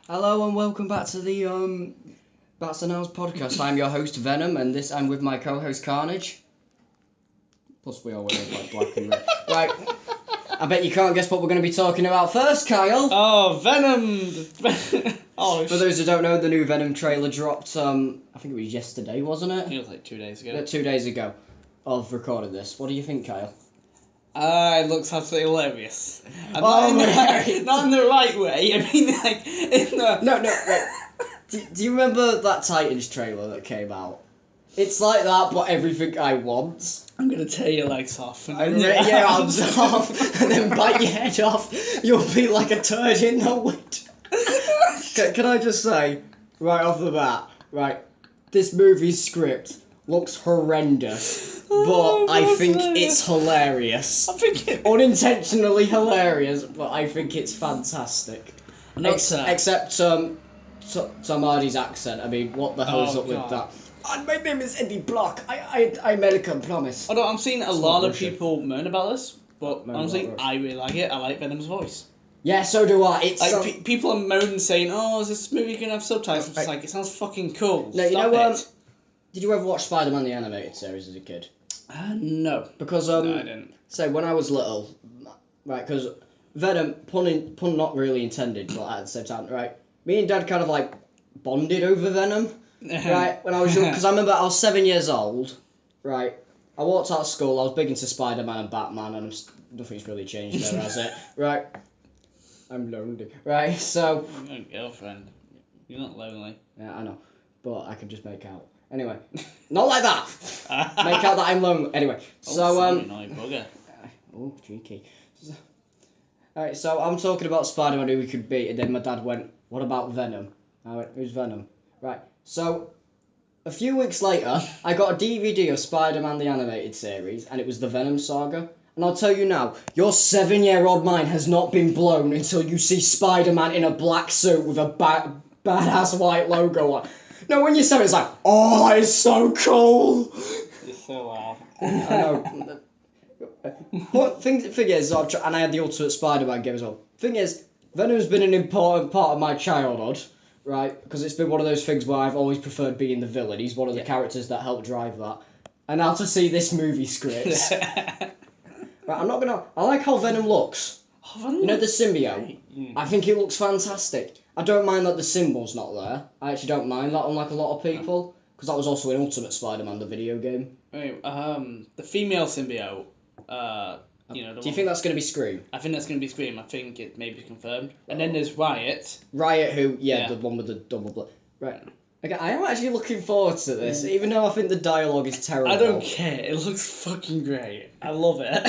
Hello and welcome back to the Bats and Owls podcast. I'm your host Venom, and I'm with my co-host Carnage. Plus we all wear like black and red. Right, I bet you can't guess what we're going to be talking about first, Kyle. Oh, Venom! For those who don't know, the new Venom trailer dropped. I think it was yesterday, wasn't it? It was like 2 days ago. Yeah, 2 days ago. I've recorded this. What do you think, Kyle? It looks absolutely hilarious. And Oh, not in the right way. I mean, like in the No. Right. Do you remember that Titans trailer that came out? It's like that, but everything I want. I'm gonna tear your legs off and And rip your arms off, and then bite your head off. You'll be like a turd in the wind. Can I just say, right off the bat, right, this movie's script looks horrendous, but I think it's hilarious. I think it... Unintentionally hilarious, but I think it's fantastic. Except Tom Hardy's accent. I mean, what the hell's up with that? And my name is Eddie Block. I'm American, promise. Although I'm seeing a lot of people moan about this, but honestly, about I really like it. I like Venom's voice. Yeah, so do I. It's like people are moaning saying, "Oh, is this movie gonna have subtitles?" It's like it sounds fucking cool. No, Stop it. Did you ever watch Spider-Man the animated series as a kid? No. Because no, I didn't. So when I was little, right? Because Venom, pun not really intended, but at the same time, right? Me and Dad kind of like bonded over Venom. Right, when I was young, because I remember I was 7 years old, right, I walked out of school, I was big into Spider-Man and Batman, and nothing's really changed there, has it? Right, I'm lonely, right, so... You got a girlfriend, you're not lonely. Yeah, I know, but I can just make out. Anyway, not like that! Make out that I'm lonely, anyway, so, Naughty bugger. Oh, cheeky. Alright, so I'm talking about Spider-Man who we could beat, and then my dad went, what about Venom? I went, who's Venom? Right, so... A few weeks later, I got a DVD of Spider-Man the Animated Series, and it was the Venom saga. And I'll tell you now, your 7-year-old mind has not been blown until you see Spider-Man in a black suit with a badass white logo on. No, when you're 7, it's like, oh, that is so cool! You're so loud. I know. But thing is, and I had the Ultimate Spider-Man game as well. Thing is, Venom's been an important part of my childhood. Right, because it's been one of those things where I've always preferred being the villain. He's one of the characters that helped drive that. And now to see this movie script. Right, I like how Venom looks. You know the symbiote? I think it looks fantastic. I don't mind that the symbol's not there. I actually don't mind that, unlike a lot of people. Because that was also in Ultimate Spider-Man, the video game. Wait, the female symbiote, do you think that's going to be Scream? I think that's going to be Scream. I think it may be confirmed. And then there's Riot. Riot, the one with the double blood. Right. Okay, I am actually looking forward to this, even though I think the dialogue is terrible. I don't care. It looks fucking great. I love it.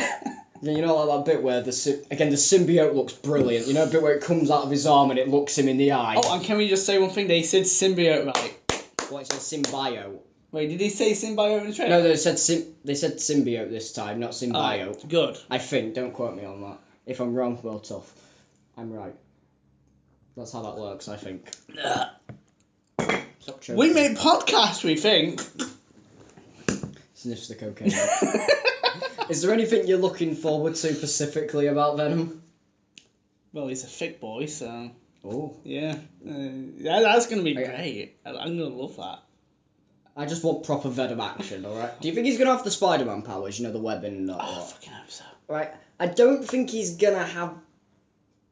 Yeah, you know, like that bit where the symbiote looks brilliant. You know, a bit where it comes out of his arm and it looks him in the eye. Oh, and can we just say one thing? They said symbiote right. What, it said symbiote? Wait, did he say symbiote in the trailer? No, they said symbiote this time, not symbiote. Good. I think. Don't quote me on that. If I'm wrong, well, tough. I'm right. That's how that works, I think. Stop choking. We make podcasts, we think. Sniffs the cocaine. Is there anything you're looking forward to specifically about Venom? Well, he's a thick boy, so... Oh. Yeah. That's going to be great. I'm going to love that. I just want proper Venom action, alright? Do you think he's going to have the Spider-Man powers, you know, the webbing and that? Oh, I fucking hope so. Right, I don't think he's going to have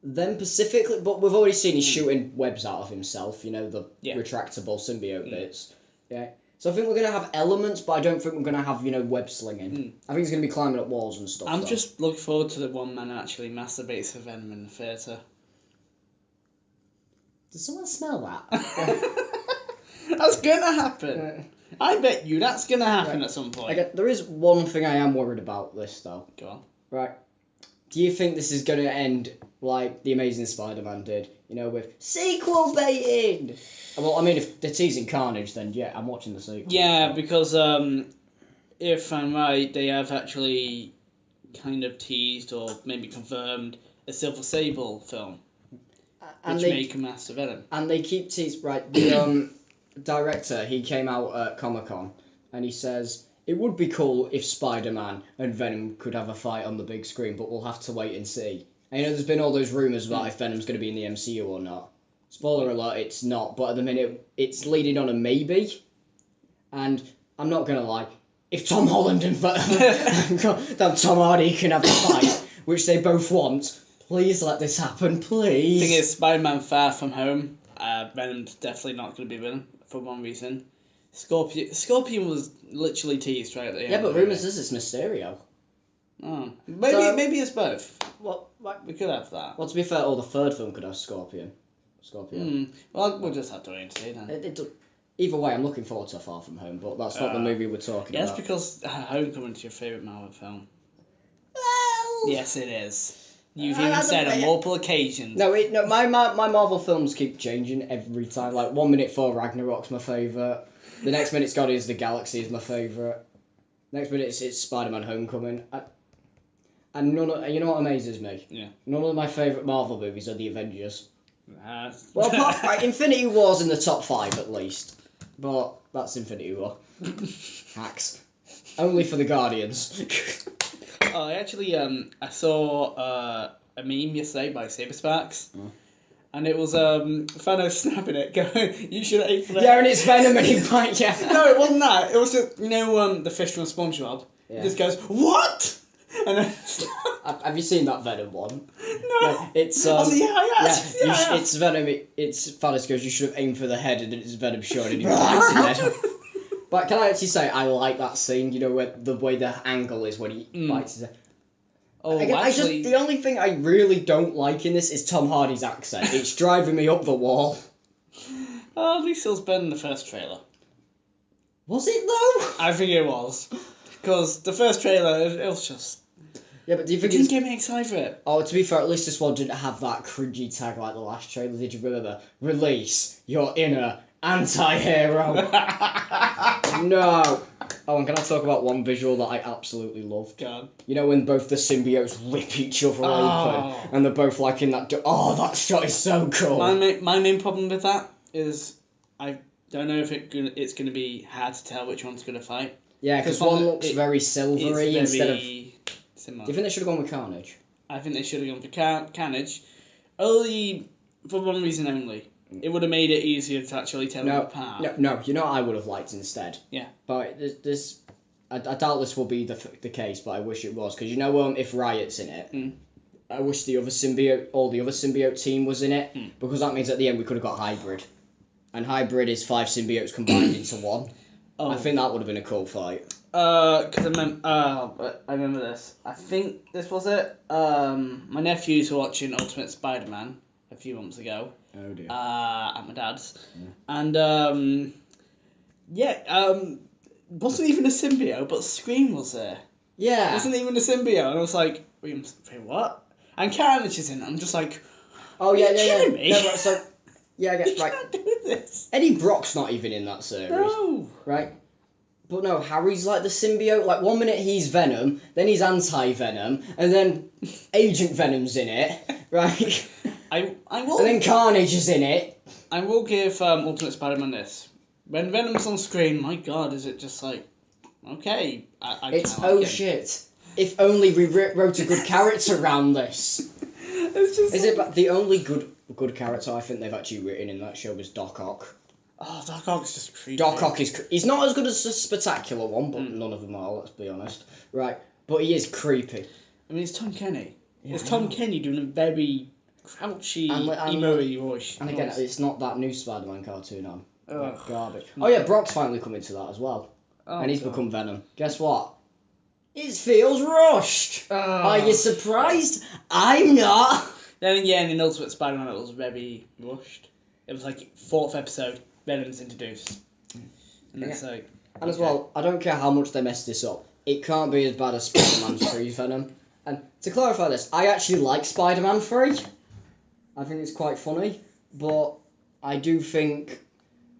them specifically, but we've already seen he's shooting webs out of himself, you know, the retractable symbiote bits. Yeah. So I think we're going to have elements, but I don't think we're going to have, you know, web slinging. I think he's going to be climbing up walls and stuff. I'm just looking forward to the one man actually masturbates for Venom in the theatre. Does someone smell that? That's going to happen. I bet you that's going to happen at some point. Okay, there is one thing I am worried about this, though. Go on. Right. Do you think this is going to end like The Amazing Spider-Man did? You know, with sequel baiting? Well, I mean, if they're teasing Carnage, then yeah, I'm watching the sequel. Yeah, because if I'm right, they have actually kind of teased or maybe confirmed a Silver Sable film, which may come after Venom. And they keep teasing, right, the director, he came out at Comic-Con, and he says, it would be cool if Spider-Man and Venom could have a fight on the big screen, but we'll have to wait and see. And you know, there's been all those rumours about if Venom's going to be in the MCU or not. Spoiler alert, it's not, but at the minute, it's leading on a maybe. And I'm not going to lie, if Tom Holland and Tom Hardy can have a fight, which they both want, please let this happen, please. Thing is, Spider-Man Far From Home, Venom's definitely not going to be villain, for one reason. Scorpion was literally teased right at the end. Yeah, but rumours is it's Mysterio. Oh, maybe it's both. What? We could have that. Well, to be fair, the third film could have Scorpion. Well, we'll just have to wait and see then. Either way, I'm looking forward to Far From Home, but that's not the movie we're talking about. Yes, because Homecoming's your favourite Marvel film. Well... Yes, it is. You've even said on multiple occasions. No, my Marvel films keep changing every time. Like, 1 minute Thor Ragnarok's my favourite. The next minute Guardians of the Galaxy is my favourite. Next minute it's Spider-Man Homecoming. And you know what amazes me? Yeah. None of my favourite Marvel movies are the Avengers. Well, Infinity War's in the top 5 at least. But that's Infinity War. Hacks. Only for the Guardians. Oh, actually, I saw a meme yesterday by Sabersparks. And it was Thanos snapping it, going, "You should aim for that." Yeah, and it's Venom and he bites. Yeah. No, it wasn't that. It was just, the fish from SpongeBob. Yeah. He just goes, "What?" And then have you seen that Venom one? No. It's I was like, yeah. It's Venom. It's Thanos goes, "You should have aimed for the head," and then it's Venom showing and he bites the head off. But can I actually say I like that scene? You know, where the way the angle is when he bites his head. Oh, actually... the only thing I really don't like in this is Tom Hardy's accent. It's driving me up the wall. Oh, at least it was better than the first trailer. Was it though? I think it was. Because the first trailer, it was just... Yeah, but do you think it didn't get me excited for it? Oh, to be fair, at least this one didn't have that cringy tag like the last trailer. Did you remember? Release your inner anti-hero. No. Oh, and can I talk about one visual that I absolutely loved? God. You know when both the symbiotes rip each other open, and they're both like in that... that shot is so cool. My main problem with that is I don't know if it's going to be hard to tell which one's going to fight. Yeah, because one looks very silvery instead of... Similar. Do you think they should have gone with Carnage? I think they should have gone for Carnage. Only for one reason only. It would have made it easier to actually tell them apart. No, you know what I would have liked instead? Yeah. But I doubt this will be the case, but I wish it was. Because you know if Riot's in it, I wish the other symbiote team was in it. Because that means at the end we could have got Hybrid. And Hybrid is 5 symbiotes combined into one. Oh. I think that would have been a cool fight. Because I remember this. I think this was it. My nephews were watching Ultimate Spider-Man a few months ago. Oh dear. At my dad's. And, wasn't even a symbiote, but Scream was there. Yeah. Wasn't even a symbiote. And I was like, wait, what? And Carnage is in it. I'm just like, oh, yeah, kidding me? No, but so, yeah, I get, right. Can't do this. Eddie Brock's not even in that series. No. Right? But no, Harry's like the symbiote. Like 1 minute he's Venom, then he's anti-Venom, and then Agent Venom's in it, right? I will. And then Carnage is in it. I will give Ultimate Spider-Man this. When Venom's on screen, my God, is it just like, okay, it's shit. If only we wrote a good character around this. It's just. The only good character I think they've actually written in that show was Doc Ock. Oh, Doc Ock's just creepy. Doc Ock he's not as good as the Spectacular one, but none of them are, let's be honest. Right, but he is creepy. I mean, it's Tom Kenny. Yeah, it's Tom Kenny doing a very crouchy, emo-y voice. And again, it's not that new Spider-Man cartoon on. Garbage. Oh yeah, Brock's finally coming to that as well. And he's become Venom. Guess what? It feels rushed. Are you surprised? I'm not. Then again, in Ultimate Spider-Man, it was very rushed. It was like 4th episode, Venom's introduced. And it's like... And as well, I don't care how much they mess this up. It can't be as bad as Spider-Man 3 Venom. And to clarify this, I actually like Spider-Man 3. I think it's quite funny. But I do think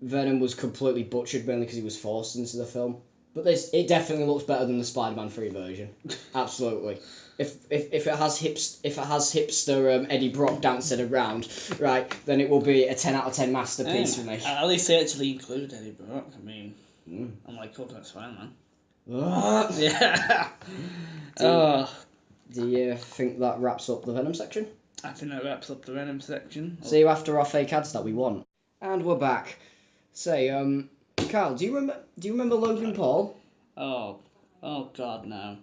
Venom was completely butchered, mainly because he was forced into the film. But it definitely looks better than the Spider-Man 3 version. Absolutely. If it has hipster Eddie Brock dancing around, right, then it will be a 10 out of 10 masterpiece for me. At least they actually included Eddie Brock. I mean, I'm like Ultimate Spider-Man. Yeah. Do you think that wraps up the Venom section? I think that wraps up the Venom section. See you after our fake ads that we want. And we're back. Say, Carl, do you remember Logan Paul? Oh God, no.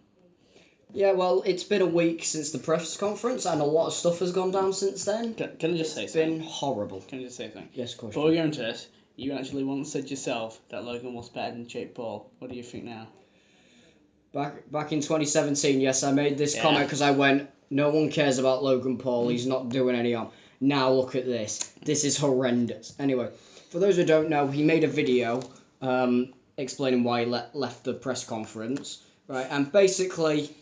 Yeah, well, it's been a week since the press conference, and a lot of stuff has gone down since then. Can I just say something? It's been horrible. Can I just say something? Yes, of course. Before we go into this, you actually once said yourself that Logan was better than Jake Paul. What do you think now? Back in 2017, yes, I made this comment because I went, no one cares about Logan Paul. He's not doing any harm. Now look at this. This is horrendous. Anyway, for those who don't know, he made a video explaining why he left the press conference, right? And basically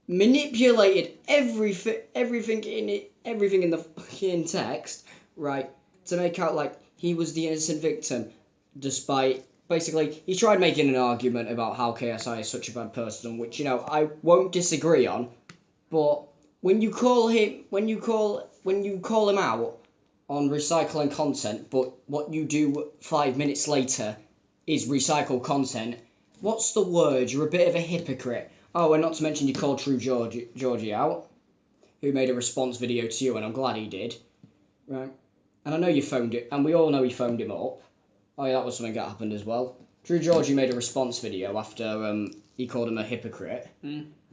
manipulated everything in the fucking text, right, to make out like he was the innocent victim, despite basically he tried making an argument about how KSI is such a bad person, which I won't disagree on, but when you call him out on recycling content, but what you do 5 minutes later is recycle content, what's the word? You're a bit of a hypocrite. Oh, and not to mention you called True Georgie out, who made a response video to you, and I'm glad he did. Right? And I know you phoned it, and we all know he phoned him up. Oh yeah, that was something that happened as well. True Georgie made a response video after he called him a hypocrite.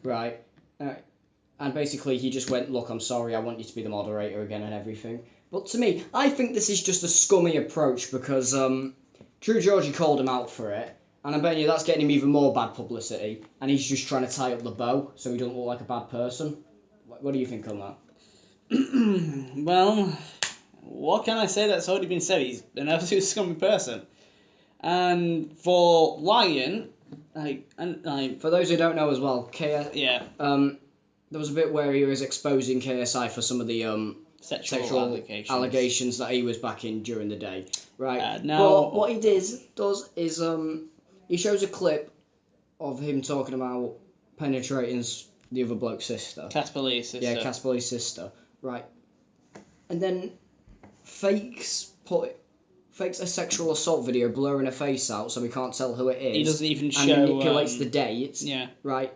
Right? And basically he just went, look, I'm sorry, I want you to be the moderator again and everything. But to me, I think this is just a scummy approach because True Georgie called him out for it. And I'm betting you that's getting him even more bad publicity. And he's just trying to tie up the bow so he doesn't look like a bad person. What do you think on that? Well, what can I say that's already been said? He's an absolute scummy person. And for lying, for those who don't know as well, yeah. There was a bit where he was exposing KSI for some of the sexual allegations that he was back in during the day, right? But what he does is he shows a clip of him talking about penetrating the other bloke's sister. Casper Lee's sister. Yeah, Casper Lee's sister, right? And then fakes a sexual assault video, blurring her face out so we can't tell who it is. He doesn't even show. And manipulates the dates. Yeah. Right.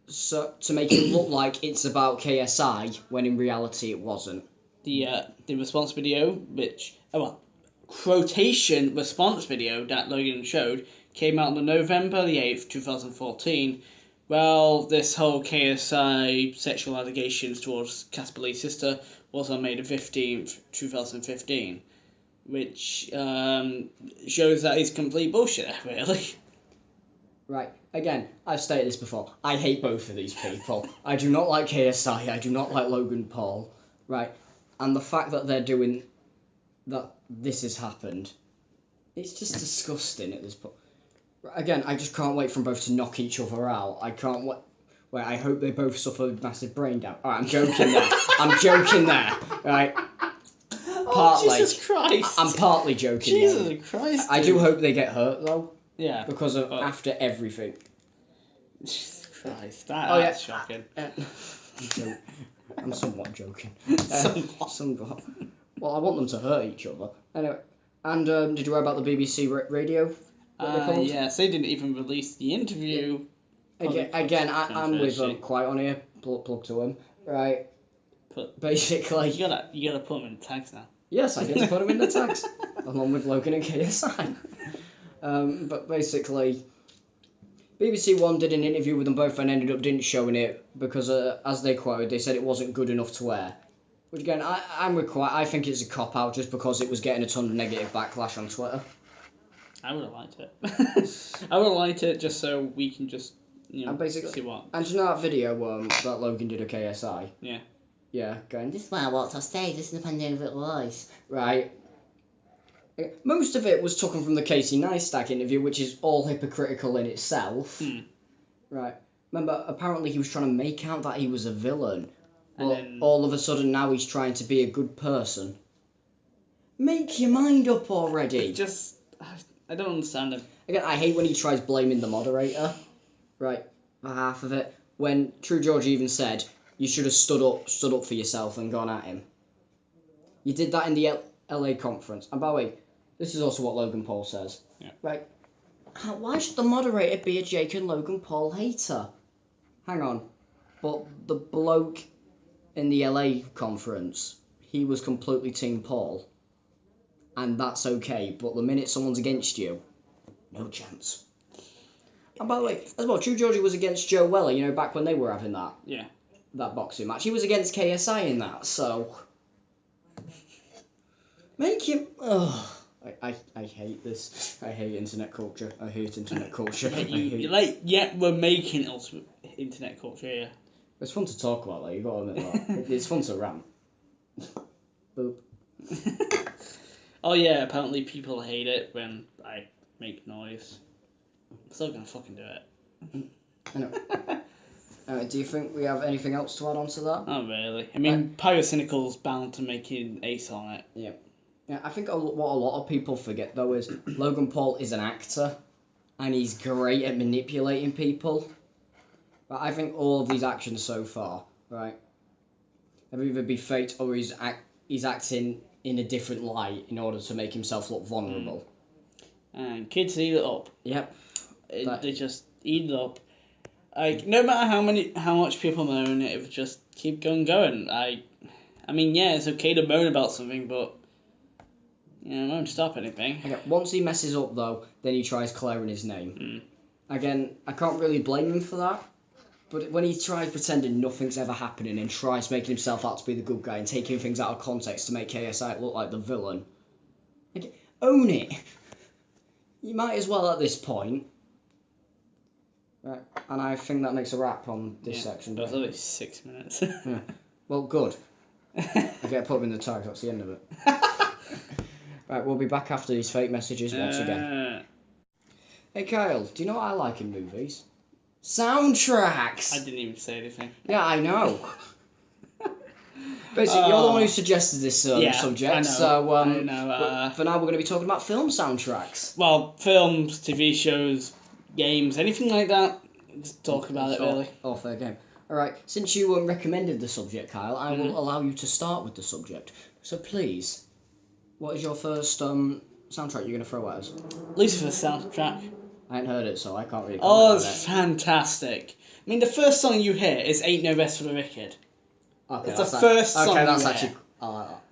So to make it look like it's about KSI when in reality it wasn't. The response video, which quotation response video that Logan showed came out on November the 8th, 2014. Well, this whole KSI sexual allegations towards Casper Lee's sister was on May the 15th, 2015, which shows that he's complete bullshit, really. Right. Again, I've stated this before. I hate both of these people. I do not like KSI. I do not like Logan Paul. Right. And the fact that they're doing that, this has happened, it's just disgusting at this point. Again, I just can't wait for them both to knock each other out. I can't wait. Well, I hope they both suffer massive brain damage. Alright, I'm joking there. I'm joking there. Right. Partly. Oh, Jesus Christ. I'm partly joking. Jesus Christ. I do hope they get hurt though. Yeah. Because of after everything. Jesus Christ. That's shocking. I'm somewhat joking. Somewhat. Well, I want them to hurt each other. Anyway, and did you hear about the BBC radio? Yes, they didn't even release the interview. Yeah. Again, I'm with Quiet on here. Plug to him, right? Basically, you gotta put them in the tags now. Yes, I get to put them in the tags, along with Logan and KSI. But basically, BBC One did an interview with them both and ended up didn't showing it because, as they quoted, they said it wasn't good enough to air. Which again, I'm with Quiet. I think it's a cop out just because it was getting a ton of negative backlash on Twitter. I would have liked it. I would have liked it just so we can just see what. And you know that video that Logan did of KSI? Yeah. Yeah, going, this is why I walked off stage, this is the pandemic little voice. Right. Most of it was taken from the Casey Neistat interview, which is all hypocritical in itself. Right. Remember, apparently he was trying to make out that he was a villain. But all of a sudden now he's trying to be a good person. Make your mind up already. I don't understand him. Again, I hate when he tries blaming the moderator. Right. For half of it. When True George even said, you should have stood up for yourself and gone at him. You did that in the LA conference. And by the way, this is also what Logan Paul says. Yeah. Right. Why should the moderator be a Jake and Logan Paul hater? Hang on. But the bloke in the LA conference, he was completely Team Paul, and that's okay. But the minute someone's against you, no chance. And by the way, as well, True Georgie was against Joe Weller, back when they were having that boxing match. He was against KSI in that, so make him. Oh, I hate this. I hate internet culture. I hate internet culture. We're making ultimate internet culture here. It's fun to talk about, though. You got to admit that. It's fun to rant. Boop. Oh yeah, apparently people hate it when I make noise. I'm still gonna fucking do it. I know. Do you think we have anything else to add on to that? Not really. I mean, Pyrocynical's bound to make an ace on it. Yeah. Yeah, I think what a lot of people forget, though, is Logan Paul is an actor, and he's great at manipulating people. But I think all of these actions so far, right, have either been fake or he's acting in a different light in order to make himself look vulnerable. And kids eat it up. Yep. They just eat it up. Like, no matter how much people moan, it would just keep going. I mean, yeah, it's okay to moan about something, but it won't stop anything. Okay. Once he messes up, though, then he tries clearing his name. Again, I can't really blame him for that. But when he tries pretending nothing's ever happening and tries making himself out to be the good guy and taking things out of context to make KSI look like the villain, own it. You might as well at this point. Right, and I think that makes a wrap on this section. That was only 6 minutes. Yeah. Well, good. I get put in the tag, that's the end of it. Right, we'll be back after these fake messages once again. Hey Kyle, do you know what I like in movies? Soundtracks! I didn't even say anything. Yeah, I know. Basically, you're the one who suggested this subject, I know, so I know, for now we're going to be talking about film soundtracks. Well, films, TV shows, games, anything like that. Just talk about it, really. Oh, fair game. Alright, since you recommended the subject, Kyle, I will allow you to start with the subject. So please, what is your first soundtrack you're going to throw at us? Lucifer's soundtrack. I ain't heard it, so I can't really comment Oh, on it's fantastic. I mean, the first song you hear is Ain't No Rest for the Wicked. Okay, it's the first song that's you actually... hear. I like that.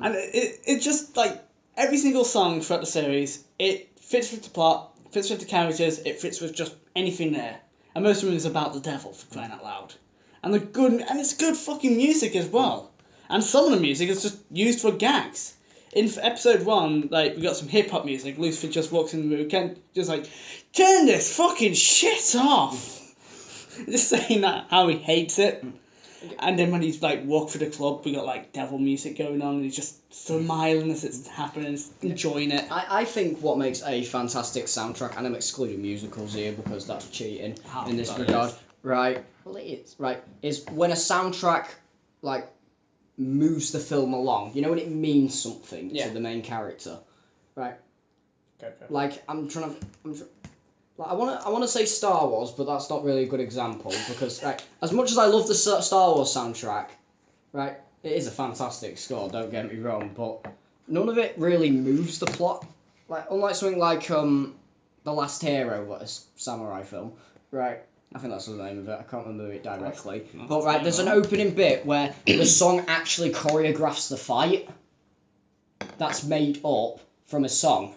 And it just, like, every single song throughout the series, it fits with the plot, fits with the characters, it fits with just anything there. And most of them is about the devil, for crying out loud. And it's good fucking music as well. And some of the music is just used for gags. In episode 1, like, we got some hip hop music. Lucifer just walks in the room, just like, turn this fucking shit off. Just saying that how he hates it. And then when he's like walk through the club, we got like devil music going on, and he's just smiling as it's happening, enjoying it. I think what makes a fantastic soundtrack, and I'm excluding musicals here because that's cheating in this regard, right? Well, it is, right? Is when a soundtrack like moves the film along. You know, when it means something to the main character, right? Go. Like I want to say Star Wars, but that's not really a good example because as much as I love the Star Wars soundtrack, right, it is a fantastic score. Don't get me wrong, but none of it really moves the plot. Like unlike something like The Last Hero, what a samurai film, right? I think that's the name of it. I can't remember it directly. But right, there's an opening bit where the song actually choreographs the fight. That's made up from a song.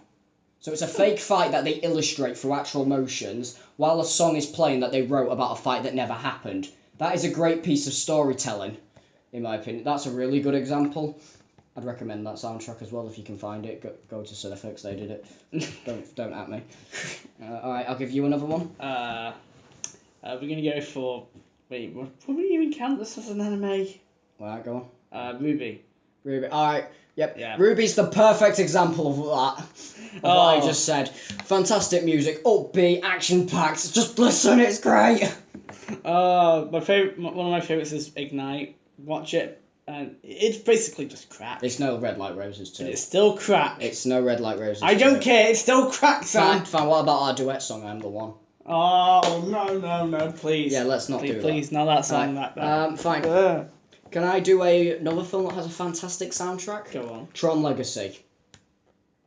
So it's a fake fight that they illustrate through actual motions, while a song is playing that they wrote about a fight that never happened. That is a great piece of storytelling, in my opinion. That's a really good example. I'd recommend that soundtrack as well if you can find it. Go to Cinefix, they did it. Don't at me. Alright, I'll give you another one. We're gonna go for... Wait, would we even count this as an anime? Alright, go on. Ruby. Alright, yep. Yeah. Ruby's the perfect example of that. Of what I just said. Fantastic music, upbeat, action-packed. Just listen, it's great. One of my favorites is Ignite. Watch it. And it's basically just crap. It's no Red Light Roses too. It's still crap. It's no Red Light Roses. I don't care. It's still crap, Sam. Fine. What about our duet song? I'm the One. Oh no, please. Yeah, let's not do that. Please, not that song. Right. Fine. Can I do another film that has a fantastic soundtrack? Go on. Tron Legacy.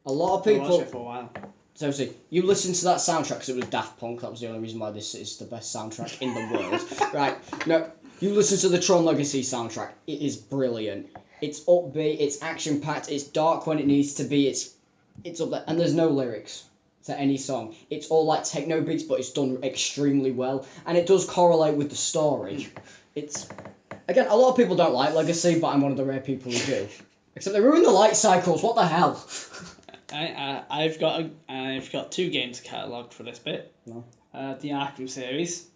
A lot of people. I watched it for a while. So see, you listen to that soundtrack because it was Daft Punk. That was the only reason why this is the best soundtrack in the world. Right? No, You listen to the Tron Legacy soundtrack. It is brilliant. It's upbeat. It's action packed. It's dark when it needs to be. It's up there, and there's no lyrics to any song. It's all like techno beats, but it's done extremely well, and it does correlate with the story. It's again, a lot of people don't like Legacy, but I'm one of the rare people who do. Except they ruin the light cycles. What the hell? I've got 2 games catalogued for this bit. No. The Arkham series.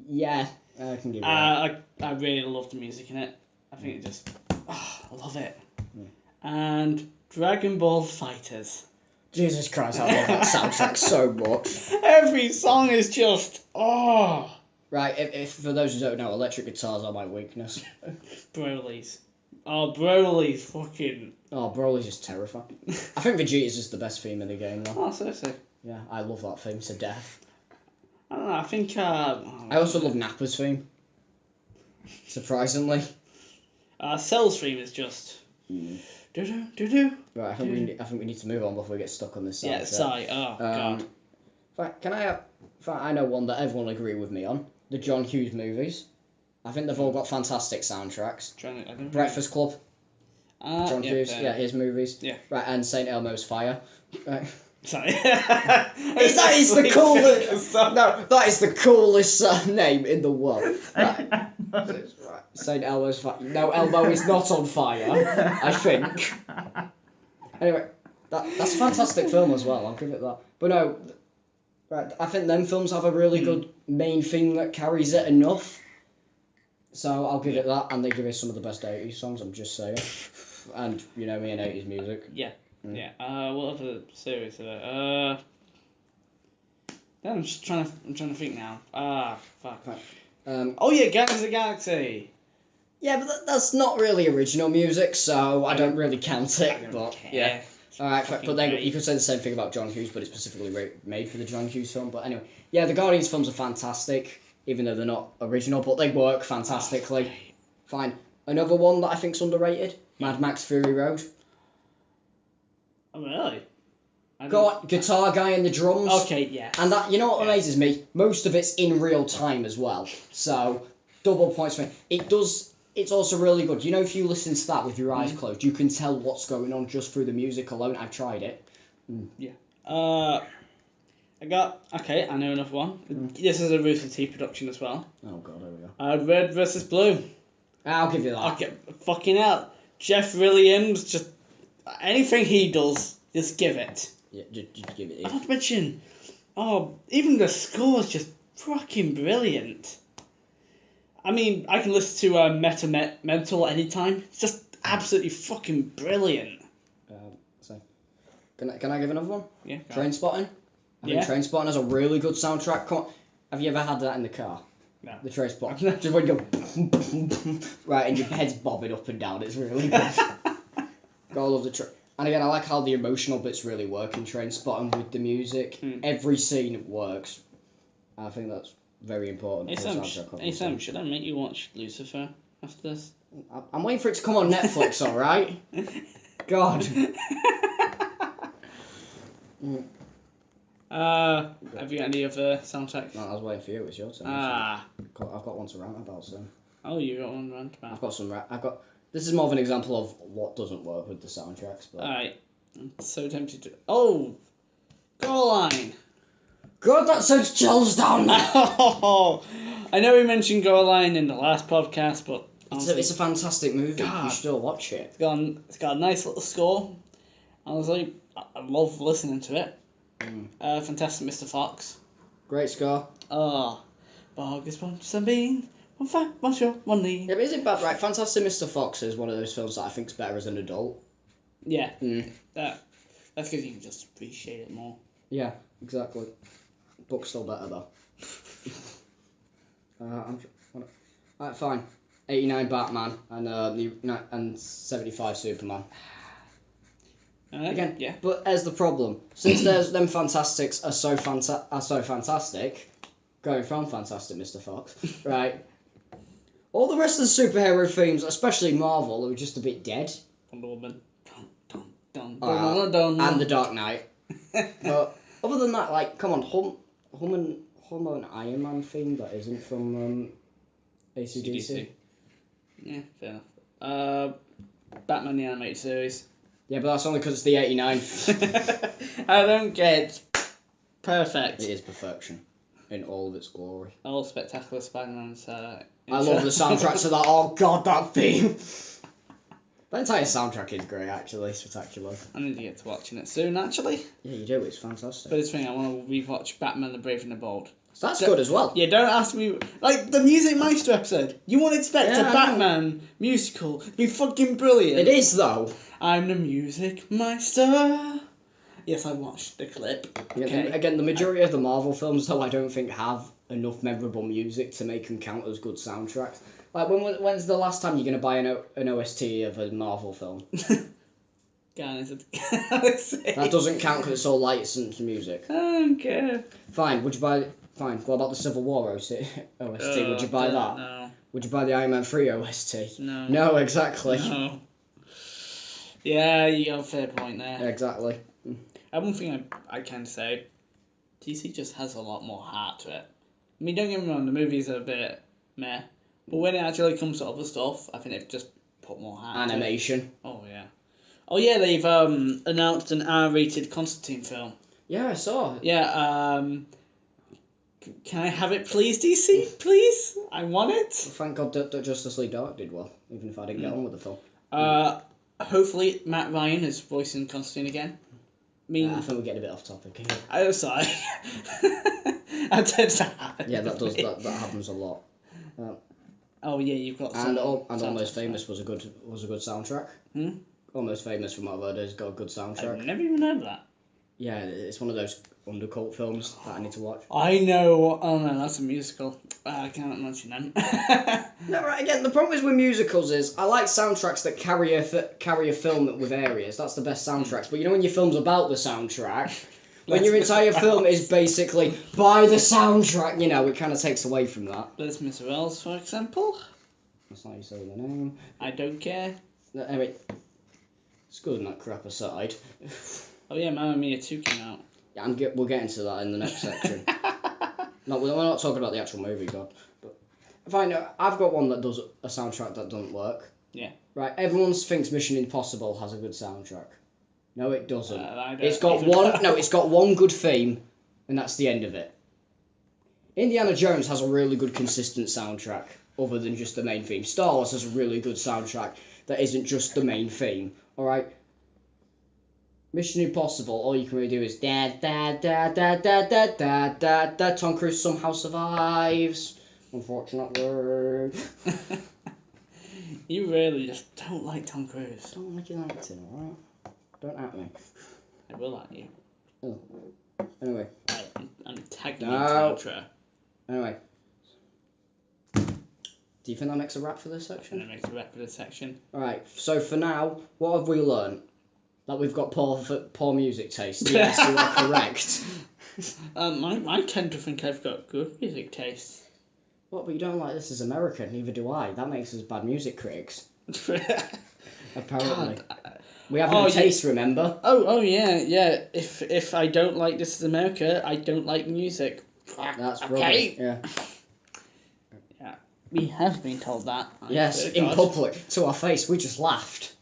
Yeah, I can give you that. I really love the music in it. I think it just, I love it. Yeah. And Dragon Ball Fighters. Jesus Christ, I love that soundtrack so much. Every song is just, Right, if for those who don't know, electric guitars are my weakness. Broly's. Oh, Broly's fucking. Oh, Broly's just terrifying. I think Vegeta's just the best theme in the game, though. Oh, seriously. Yeah, I love that theme to death. I don't know, I think, I also love Nappa's theme. Surprisingly. Cell's theme is just. Do-do-do-do. Right, I think we need to move on before we get stuck on this soundtrack. Yeah, sorry. Oh, God. Can I have... I know one that everyone will agree with me on. The John Hughes movies. I think they've all got fantastic soundtracks. Breakfast Club. John Hughes, his movies. Yeah. Right, and St. Elmo's Fire. Right. Sorry. That is the coolest. No, that is the coolest name in the world. Right. St. Elmo's Fire. No, Elmo is not on fire. I think. Anyway, that's a fantastic film as well. I'll give it that. But no, right. I think them films have a really good main theme that carries it enough. So I'll give it that, and they give us some of the best 80s songs. I'm just saying. And you know me and 80s music. Yeah. Yeah. What other series are there? I'm trying to think now. Fuck. Right. Oh yeah, Guardians of the Galaxy. Yeah, but that's not really original music, so I don't really count it. I don't but care. yeah. Alright, but then great. you could say the same thing about John Hughes, but it's specifically made for the John Hughes film. But anyway, yeah, the Guardians films are fantastic, even though they're not original, but they work fantastically. Right. Fine. Another one that I think's underrated, Mad Max Fury Road. Oh really? Got guitar guy and the drums. Okay, yeah. And that, you know what amazes me? Most of it's in real time as well. So, double points for me. It's also really good. You know, if you listen to that with your eyes closed, you can tell what's going on just through the music alone. I've tried it. Yeah. I know another one. This is a Rooster T production as well. Oh god, there we go. Red versus Blue. I'll give you that. Okay, fucking hell. Jeff Williams, just anything he does, just give it. Yeah, just give it. Not to mention, even the score is just fucking brilliant. I mean, I can listen to Mental anytime. It's just absolutely fucking brilliant. So, can I give another one? Yeah. Trainspotting. I think Trainspotting has a really good soundtrack. Come on, have you ever had that in the car? No. The Trainspotting. Just when you go right and your head's bobbing up and down. It's really good. Gotta love the train. And again, I like how the emotional bits really work in Trainspotting with the music. Every scene works. I think that's very important for the soundtrack. Hey Sam, should I make you watch Lucifer after this? I'm waiting for it to come on Netflix, alright? God. Have you got any other soundtracks? No, I was waiting for you. It's your turn. Ah. I've got one to rant about soon. Oh, you got one to rant about. I've got some. This is more of an example of what doesn't work with the soundtracks. But Alright. I'm so tempted to. Oh! Coraline! God, that sends chills down. Oh, I know we mentioned Coraline in the last podcast, but it's a fantastic movie. God. You should still watch it. It's got a nice little score. Honestly, I love listening to it. Fantastic Mr. Fox. Great score. Oh, Bogus Bunch Sabine. One fat, one short, one lean. Yeah, but is it bad? Right, Fantastic Mr. Fox is one of those films that I think's better as an adult. Yeah. That's because you can just appreciate it more. Yeah, exactly. Book's still better though. Alright, fine. 89 Batman and 75 Superman. Again, yeah. But as the problem, since them Fantastics are so fantastic, going from Fantastic Mr. Fox, right? All the rest of the superhero themes, especially Marvel, are just a bit dead. Wonder Woman. And The Dark Knight. But other than that, like, come on, hum an Iron Man theme that isn't from AC/DC. Yeah, fair enough. Batman the Animated Series. Yeah, but that's only because it's the 89th. I don't get perfect. It is perfection in all of its glory. All Spectacular Spider-Man's I love the soundtrack to that. Oh god, that theme! The entire soundtrack is great, actually. Spectacular. I need to get to watching it soon, actually. Yeah, you do. It's fantastic. But this thing, I want to rewatch Batman the Brave and the Bold. So that's good as well. Yeah, don't ask me. Like, the Music Maestro episode. You wouldn't expect Yeah, a Batman musical to be fucking brilliant. It is, though. I'm the Music Maestro. Yes, I watched the clip. Yeah, Okay. again, the majority of the Marvel films, though, I don't think have enough memorable music to make them count as good soundtracks. Like, when's the last time you're going to buy an OST of a Marvel film? Guardians of the Galaxy. That doesn't count because it's all licensed music. I don't care. Fine, would you buy... Fine, what about the Civil War OST? Would you buy that? No. Would you buy the Iron Man 3 OST? No. No, exactly. No. Yeah, you got a fair point there. Exactly. One thing I can say, DC just has a lot more heart to it. I mean, don't get me wrong, the movies are a bit meh, but when it actually comes to other stuff, I think they've just put more heart Animation. to it. Oh, yeah. Oh, yeah, they've announced an R-rated Constantine film. Yeah, I saw it. Yeah, can I have it please, DC? Please? I want it. Thank God that Justice League Dark did well, even if I didn't get on with the film. Hopefully Matt Ryan is voicing Constantine again. I mean, I think we're getting a bit off topic here. I'm sorry. I tend to happen. Yeah, that happens a lot. Oh yeah, you've got And some. Almost Famous was a good soundtrack. Almost Famous from what I've heard has got a good soundtrack. I've never even heard that. Yeah, it's one of those undercult films that I need to watch. I know. Oh no, that's a musical. I can't mention them. No, right. Again, the problem is with musicals is I like soundtracks that carry a film with areas. That's the best soundtracks. But you know when your film's about the soundtrack, when your entire film is basically by the soundtrack, it kind of takes away from that. Les Miserables, for example. That's not how you say the name. I don't care. Anyway, it's good and that crap aside. Oh yeah, Mamma Mia 2 came out. Yeah, we'll get into that in the next section. No, we're not talking about the actual movie, God. But fine, I've got one that does a soundtrack that doesn't work. Yeah. Right, everyone thinks Mission Impossible has a good soundtrack. No, it doesn't. It's got one good theme, and that's the end of it. Indiana Jones has a really good consistent soundtrack, other than just the main theme. Star Wars has a really good soundtrack that isn't just the main theme. All right. Mission Impossible, all you can really do is da da da da da da da da da. Tom Cruise somehow survives. Unfortunately. You really just don't like Tom Cruise. Don't like your acting, alright? Don't at me. I will at you. Oh. Anyway. I'm tagging you into outro. Anyway. Do you think that makes a wrap for this section? That makes a wrap for this section. Alright, so for now, what have we learned? That we've got poor music taste. Yes, you are correct. I tend to think I've got good music taste. What, but you don't like This Is America, neither do I. That makes us bad music critics. Apparently. God. We have no taste, remember? Oh yeah. If I don't like This Is America, I don't like music. That's okay. Rubbish. Yeah. Yeah. We have been told that. Yes, in public, to our face. We just laughed.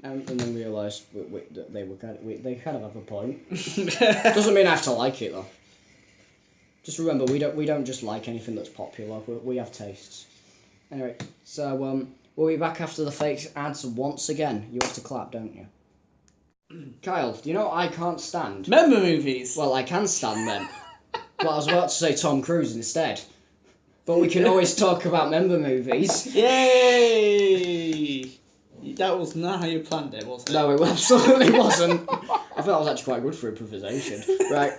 And then realised that they kind of have a point. Doesn't mean I have to like it though. Just remember, we don't just like anything that's popular. We have tastes. Anyway, so we'll be back after the fake ads once again. You have to clap, don't you? Kyle, do you know what I can't stand? Member movies. Well, I can stand them, but I was about to say Tom Cruise instead. But we can always talk about member movies. Yay! That was not how you planned it, was it? No, it absolutely wasn't. I thought that was actually quite good for improvisation. Right.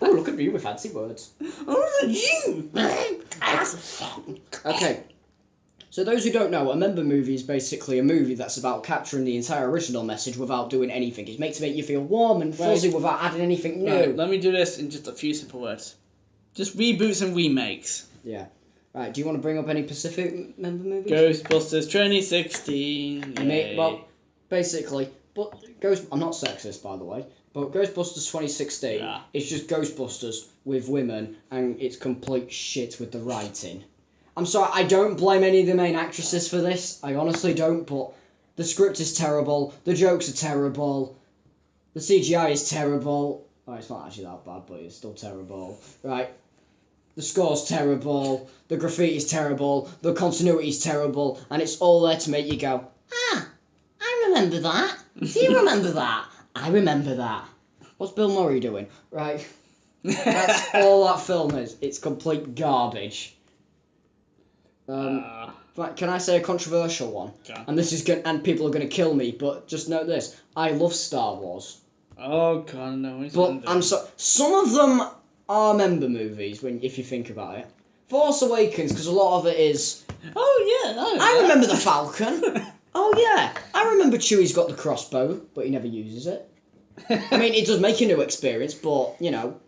Oh, look at me with fancy words. Oh, look at you! Okay. So those who don't know, a member movie is basically a movie that's about capturing the entire original message without doing anything. It's made to make you feel warm and fuzzy without adding anything new. Right, let me do this in just a few simple words. Just reboots and remakes. Yeah. Right, do you want to bring up any Pacific member movies? Ghostbusters 2016. Well, basically, I'm not sexist, by the way, but Ghostbusters 2016 is just Ghostbusters with women, and it's complete shit with the writing. I'm sorry, I don't blame any of the main actresses for this. I honestly don't, but the script is terrible, the jokes are terrible, the CGI is terrible. Oh, it's not actually that bad, but it's still terrible. Right? The score's terrible, the graffiti's terrible, the continuity's terrible, and it's all there to make you go, ah, I remember that. Do you remember that? I remember that. What's Bill Murray doing? Right? That's all that film is. It's complete garbage. But can I say a controversial one? Okay. And this is and people are going to kill me, but just note this: I love Star Wars. Oh god, no. But I'm some of them are member movies if you think about it. Force Awakens, because a lot of it is. Oh yeah, no. I remember the Falcon. Oh yeah, I remember Chewie's got the crossbow, but he never uses it. I mean, it does make a new experience, but you know.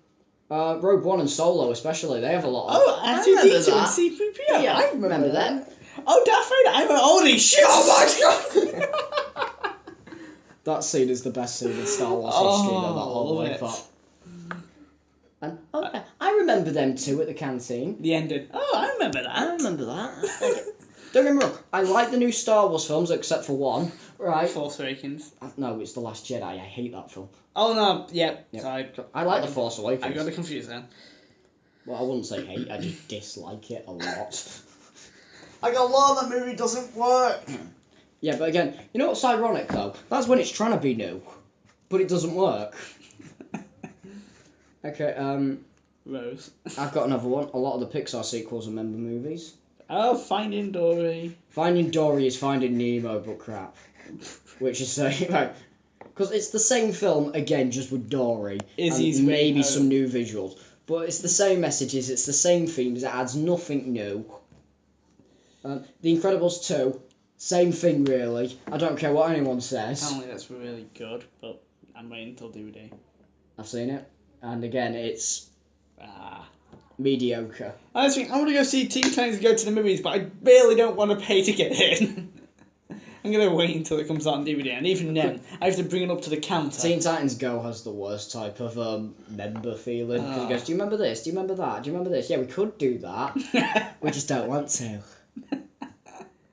Rogue One and Solo especially, they have a lot of... Oh, R2-D2 and C-3PO. Yeah, I remember that. Oh, Darth Vader. I remember. Holy shit! Oh my god! That scene is the best scene in Star Wars history, though, that whole way part. And I remember them too at the canteen. The ending. Oh, I remember that. I remember that. Don't get me wrong, I like the new Star Wars films except for one, right? Force Awakens. No, it's The Last Jedi. I hate that film. Oh no, yep. Sorry. I like The Force Awakens. I got it confused then. Well, I wouldn't say hate, I just dislike it a lot. I got a lot of that movie doesn't work. Yeah, but again, you know what's ironic though? That's when it's trying to be new, but it doesn't work. Okay, Rose. I've got another one. A lot of the Pixar sequels are member movies. Oh, Finding Dory. Finding Dory is Finding Nemo, but crap. Which is saying, right, because it's the same film, again, just with Dory. Izzy's and Way maybe Home. some new visuals. But it's the same messages, it's the same themes, it adds nothing new. The Incredibles 2, same thing really. I don't care what anyone says. Apparently that's really good, but I'm waiting until DVD. I've seen it. And again, it's mediocre. I want to go see Teen Titans Go to the movies, but I really don't want to pay to get in. I'm going to wait until it comes out on DVD, and even then, I have to bring it up to the counter. Teen Titans Go has the worst type of member feeling. Because it goes, do you remember this? Do you remember that? Do you remember this? Yeah, we could do that. We just don't want to.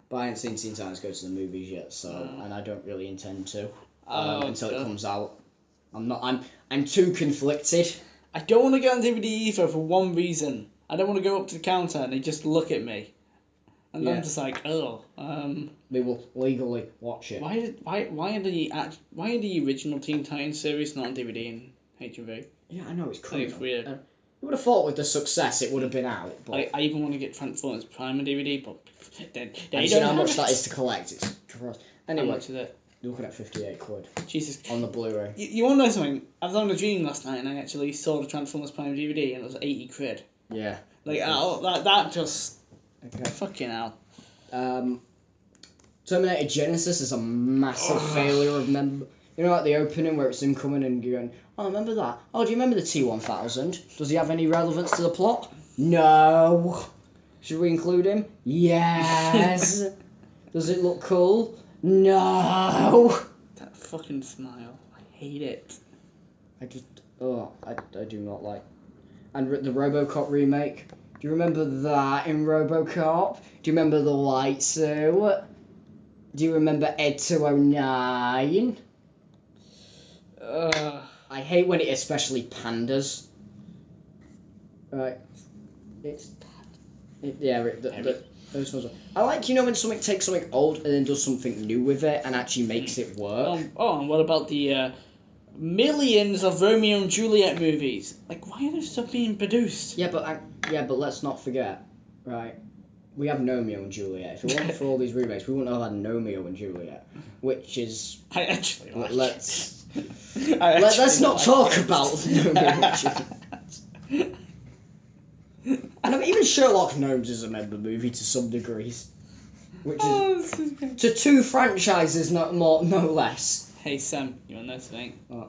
But I haven't seen Teen Titans Go to the movies yet, so and I don't really intend to until it comes out. I'm too conflicted. I don't want to get on DVD either for one reason. I don't want to go up to the counter and they just look at me. And I'm just like, oh. We will legally watch it. Why are the original Teen Titans series not on DVD and HMV? Yeah, I know, it's crazy. It's weird. You would have thought with the success it would have been out. But I even want to get Transformers Prime on DVD, but they don't know how much that is to collect. It's gross. Anyway, how much is it? You're looking at £58. Jesus. On the Blu-ray. You want to know something? I was on a dream last night and I actually saw the Transformers Prime DVD and it was £80. Yeah. Like, that just... Okay. Fucking hell. Terminator Genesis is a massive failure of member. You know, like the opening where it's him coming and going, oh, remember that? Oh, do you remember the T-1000? Does he have any relevance to the plot? No. Should we include him? Yes. Does it look cool? No. That fucking smile. I hate it. I do not like. And the RoboCop remake. Do you remember that in RoboCop? Do you remember the white suit? Do you remember Ed 209? I hate when it especially panders. Right. Those ones. I like, when something takes something old and then does something new with it and actually makes it work. And what about the millions of Romeo and Juliet movies? Like, why are they still being produced? Yeah, but let's not forget, right? We have Romeo and Juliet. If it wasn't for all these remakes, we wouldn't have had Romeo and Juliet, which is. I actually like let's let's not talk about Romeo and Juliet. And I mean, even Sherlock Gnomes is a member movie to some degrees, which is to two franchises, no less. Hey Sam, you want to know something? What?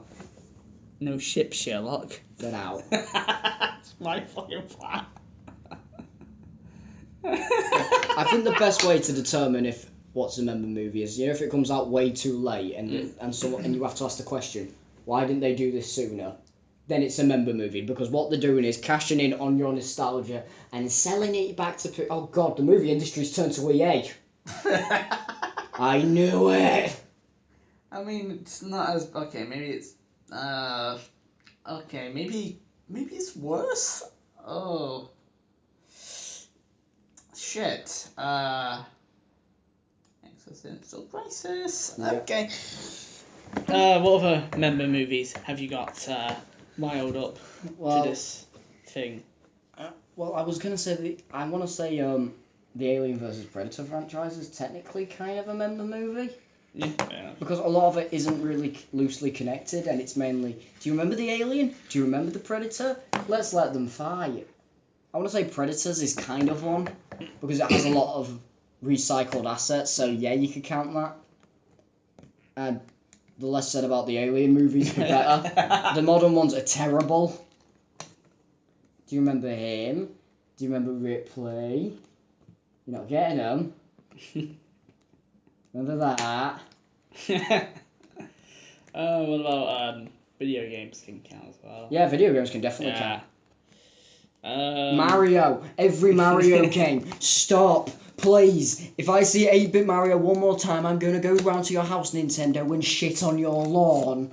No ship, Sherlock. Get out. It's my fucking plan. I think the best way to determine what's a member movie is, if it comes out way too late and you have to ask the question, why didn't they do this sooner? then it's a member movie, because what they're doing is cashing in on your nostalgia and selling it back to... Oh god, the movie industry's turned to EA. I knew it. I mean, it's not as okay. Maybe it's okay. Maybe it's worse. Oh shit. Existential crisis. Yeah. Okay. What other member movies have you got riled up to this thing? Well, I was gonna say I want to say the Alien vs Predator franchise is technically kind of a member movie. Yeah. Because a lot of it isn't really loosely connected, and it's mainly, do you remember the Alien? Do you remember the Predator? Let's let them fight. I want to say Predators is kind of one, because it has a lot of recycled assets, so yeah, you could count that. And the less said about the Alien movies, the better. The modern ones are terrible. Do you remember him? Do you remember Ripley? You're not getting them. Remember that? What about video games can count as well? Yeah, video games can definitely Yeah. count. Mario. Every Mario game. Stop. Please. If I see 8-bit Mario one more time, I'm going to go round to your house, Nintendo, and shit on your lawn.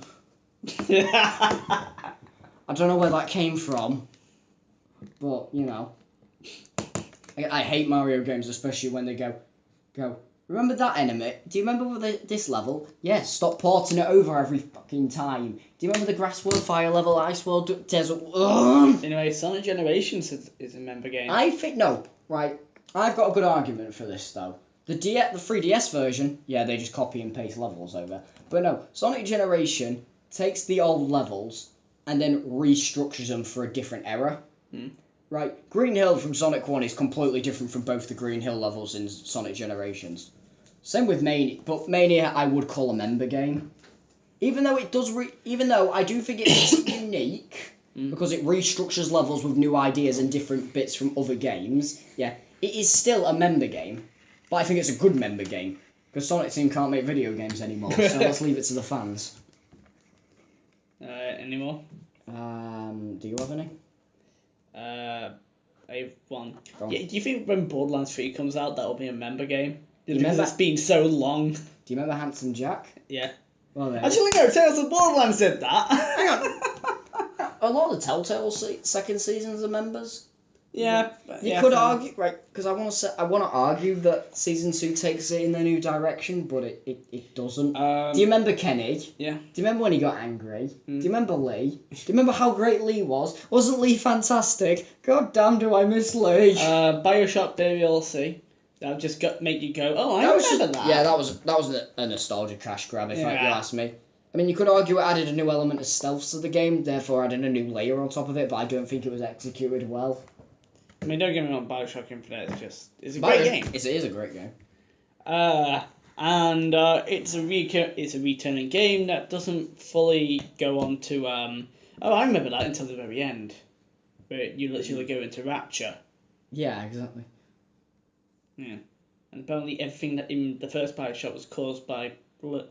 I don't know where that came from. But, you know. I hate Mario games, especially when they go, remember that enemy? Do you remember this level? Yes, stop porting it over every fucking time. Do you remember the grass world, fire level, ice world, desert? Anyway, Sonic Generations is a member game. I think, no, right. I've got a good argument for this, though. The 3DS version, yeah, they just copy and paste levels over. But no, Sonic Generation takes the old levels and then restructures them for a different era. Right, Green Hill from Sonic 1 is completely different from both the Green Hill levels in Sonic Generations. Same with Mania, but Mania I would call a member game. Even though it does, even though I do think it makes it unique, because it restructures levels with new ideas and different bits from other games, yeah, it is still a member game. But I think it's a good member game, because Sonic Team can't make video games anymore, so let's leave it to the fans. Any more? Do you have any? I have one. Yeah, do you think when Borderlands 3 comes out, that'll be a member game? Because it's been so long. Do you remember Handsome Jack? Yeah. Well, Actually, no, Tales of Borderlands did that. Hang on. A lot of the Telltale second seasons are members. Yeah. You could argue, right? Because I want to argue that season 2 takes it in a new direction, but it doesn't. Do you remember Kenny? Yeah. Do you remember when he got angry? Do you remember Lee? Do you remember how great Lee was? Wasn't Lee fantastic? God damn, do I miss Lee? Bioshock DLC. That'll just make you go, oh, I remember that. Yeah, that was a nostalgia cash grab, if you ask me. I mean, you could argue it added a new element of stealth to the game, therefore adding a new layer on top of it, but I don't think it was executed well. I mean, don't get me wrong, Bioshock Infinite it's a great game. It is a great game. And it's a returning game that doesn't fully go on to I remember that until the very end, where you literally go into Rapture. Yeah, exactly. Yeah, and apparently everything that in the first Bioshock was caused by I was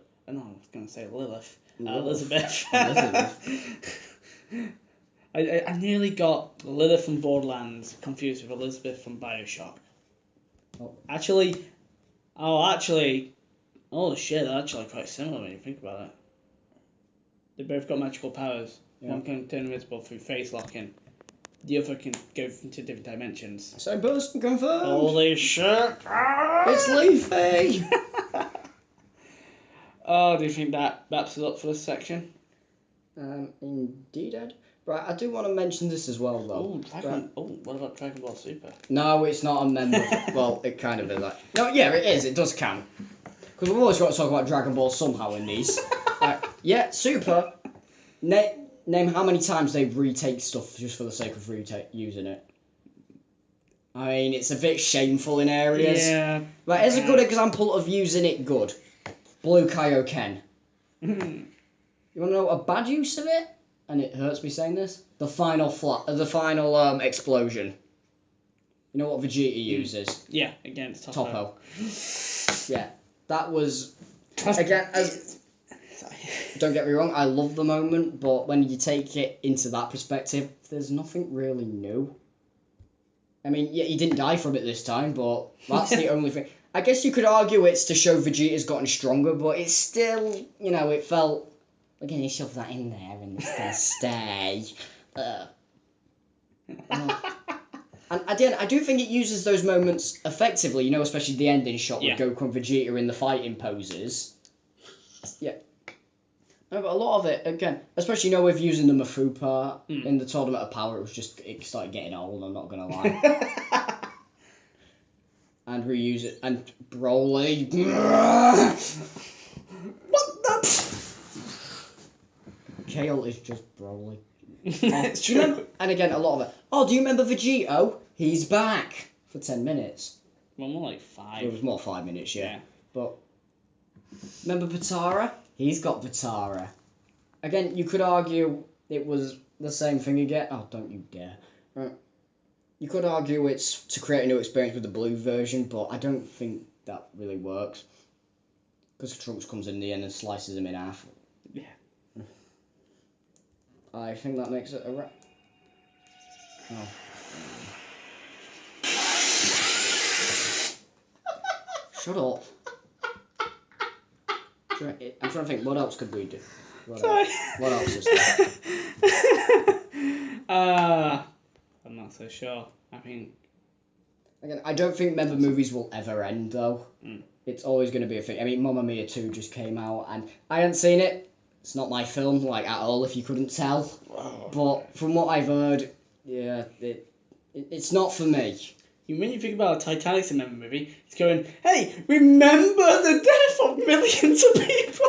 going to say Lilith. Elizabeth. I nearly got Lilith from Borderlands confused with Elizabeth from Bioshock. Oh. Actually, oh shit, they're actually quite similar when you think about it. They both got magical powers. Yeah. One can turn invisible through face locking. The other can go into different dimensions. Same person confirmed. Holy shit! It's Leafy. Oh, do you think that wraps it up for this section? Indeed, Ed. Right, I do want to mention this as well, though. What about Dragon Ball Super? No, it's not a member. Well, it kind of is. No, yeah, it is. It does count. Because we've always got to talk about Dragon Ball somehow in these. Right, yeah, Super. Name how many times they retake stuff just for the sake of using it. I mean, it's a bit shameful in areas. Yeah. Right, here's a good example of using it good. Blue Kaioken. You want to know a bad use of it? And it hurts me saying this. The final explosion. You know what Vegeta uses? Yeah, against Toppo. Yeah, that was again as Sorry. Don't get me wrong, I love the moment, but when you take it into that perspective, there's nothing really new. I mean, yeah, he didn't die from it this time, but that's the only thing. I guess you could argue it's to show Vegeta's gotten stronger, but it's still, it felt, we're going to shove that in there and it's going to stay. And at the end, I do think it uses those moments effectively, especially the ending shot with Goku and Vegeta in the fighting poses. Yeah. No, but a lot of it, again, especially, with using the Mafu part in the Tournament of Power, it started getting old, I'm not going to lie. And reuse it, and Broly. What the? Kale is just Broly. It's Do you true. remember, and again, a lot of it. Oh, do you remember Vegito? He's back for 10 minutes. Well, more like 5. It was more 5 minutes, yeah. But remember Patara? He's got Patara. Again, you could argue it was the same thing again. Oh, don't you dare. Right. You could argue it's to create a new experience with the blue version, but I don't think that really works. Because Trunks comes in the end and slices him in half. Yeah. I think that makes it a wrap. Oh. Shut up. I'm trying to think, what else could we do? Sorry. What else is there? I'm not so sure. I mean... Again, I don't think member movies will ever end, though. Mm. It's always going to be a thing. I mean, Mamma Mia 2 just came out, and I hadn't seen it. It's not my film, at all, if you couldn't tell. Oh. But from what I've heard, yeah, it's not for me. When you think about a Titanic's a member movie, it's going, hey, remember the death of millions of people?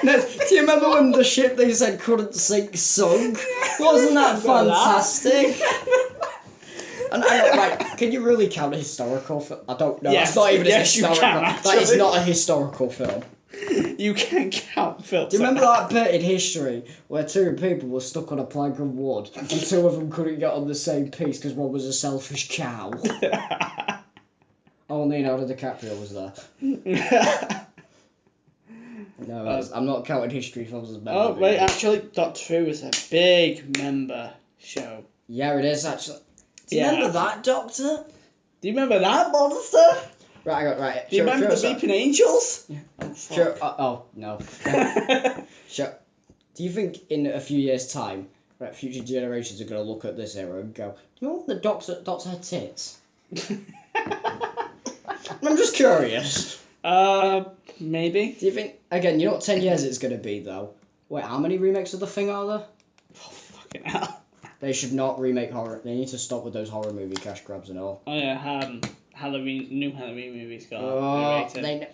No, do you remember when the ship they said couldn't sink sunk? Wasn't that fantastic? And right, can you really count a historical film? I don't know. Yes, That's not even a yes, you historical. can, That is actually. not a historical film. You can count films. Do you remember that bit in history where 2 people were stuck on a plank of wood and 2 of them couldn't get on the same piece because one was a selfish cow? Oh, Leonardo DiCaprio was there. No, I'm not counting history films as member. Oh, wait, actually, Doctor Who is a big member show. Yeah, it is, actually. Do you remember that, Doctor? Do you remember that monster? Right. Do you remember the Weeping Angels? Yeah. Oh, Sure. Oh, no. Sure. Do you think in a few years' time, future generations are going to look at this era and go, do you know what the Doctor had tits? I'm just curious. Maybe. Do you think, again, you know what 10 years it's going to be, though? Wait, how many remakes of The Thing are there? Oh, fucking hell. They should not remake horror. They need to stop with those horror movie cash grabs and all. Oh, yeah, new Halloween movies got Again,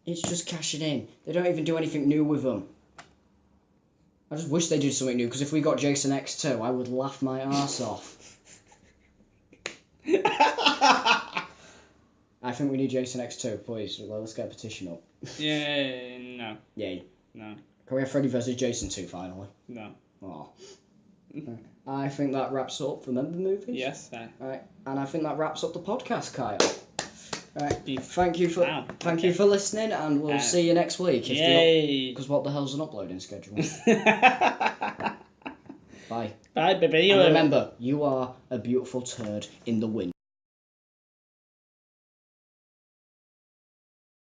it's just cashing in. They don't even do anything new with them. I just wish they did something new, because if we got Jason X2, I would laugh my arse off. I think we need Jason X2, please. Well, let's get a petition up. Yeah, no. Yay. No. Can we have Freddy vs. Jason 2 finally? No. Oh. I think that wraps up the member movies. Yes. Right, and I think that wraps up the podcast, Kyle. Right. Thank you for listening, and we'll see you next week. Yay! Because what the hell's an uploading schedule? Bye. Bye, baby. And remember, you are a beautiful turd in the wind.